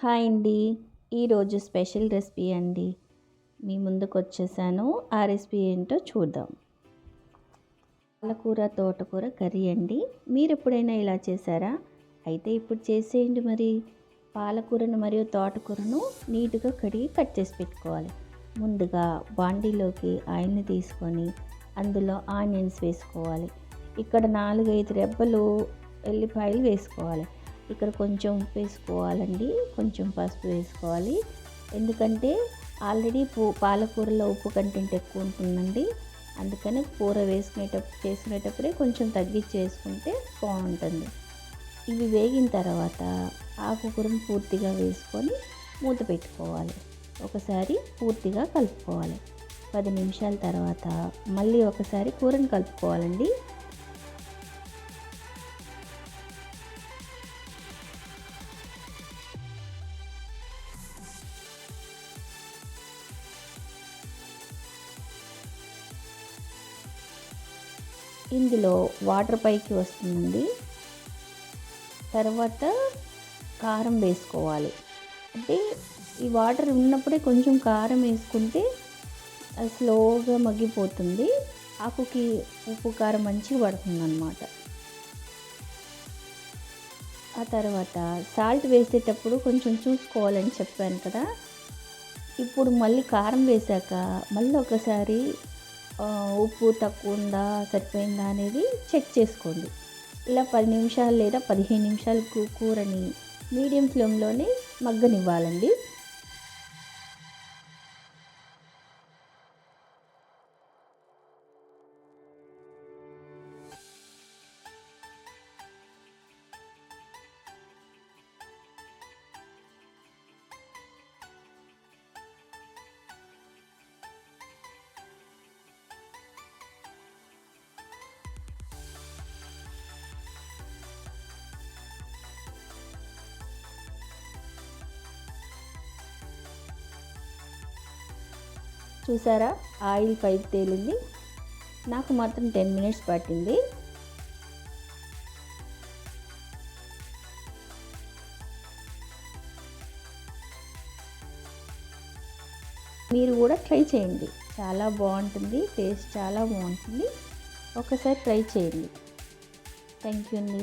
Hi అండి. ఈరోజు special recipe అండి. మీ ముందుకు వచ్చేసాను. ఆ రెసిపీ ఏంటో చూద్దాం. పాలకూర తోటకూర కర్రీ అండి. మీరు ఎప్పుడైనా ఇలా చేశారా? అయితే ఇప్పుడు చేసేయండి మరి. పాలకూరను మరియు తోటకూరను నీట్గా కడిగి కట్ చేసి పెట్టుకోవాలి. ముందుగా బాండీలోకి ఆయిల్ని తీసుకొని అందులో ఆనియన్స్ వేసుకోవాలి. ఇక్కడ 4-5 రెబ్బలు ఎల్లిపాయలు వేసుకోవాలి. ఇక్కడ కొంచెం ఉప్పు వేసుకోవాలండి, కొంచెం పసుపు వేసుకోవాలి. ఎందుకంటే ఆల్రెడీ పాలకూరలో ఉప్పు కంటెంట్ ఎక్కువ ఉంటుందండి. అందుకని కూర చేసుకునేటప్పుడే కొంచెం తగ్గించి వేసుకుంటే బాగుంటుంది. ఇవి వేగిన తర్వాత ఆకుకూరను పూర్తిగా వేసుకొని మూత పెట్టుకోవాలి. ఒకసారి పూర్తిగా కలుపుకోవాలి. 10 నిమిషాల తర్వాత మళ్ళీ ఒకసారి కూరను కలుపుకోవాలండి. ఇందులో వాటర్ పైకి వస్తుందండి. తర్వాత కారం వేసుకోవాలి. అంటే ఈ వాటర్ ఉన్నప్పుడే కొంచెం కారం వేసుకుంటే స్లోగా మగ్గిపోతుంది. ఆకుకి ఉప్పు కారం మంచిగా పడుతుంది అన్నమాట. ఆ తర్వాత సాల్ట్ వేసేటప్పుడు కొంచెం చూసుకోవాలని చెప్పాను కదా. ఇప్పుడు మళ్ళీ కారం వేశాక మళ్ళీ ఒకసారి ఉప్పు తక్కువ ఉందా సరిపోయిందా అనేది చెక్ చేసుకోండి. ఇలా 10 నిమిషాలు లేదా 15 నిమిషాలు కూరని మీడియం ఫ్లేమ్లోనే మగ్గనివ్వాలండి. చూసారా, ఆయిల్ పైకి తేలింది. నాకు మాత్రం 10 మినిట్స్ పట్టింది. మీరు కూడా ట్రై చేయండి, చాలా బాగుంటుంది. టేస్ట్ చాలా బాగుంటుంది. ఒకసారి ట్రై చేయండి. థ్యాంక్ యూ అండి.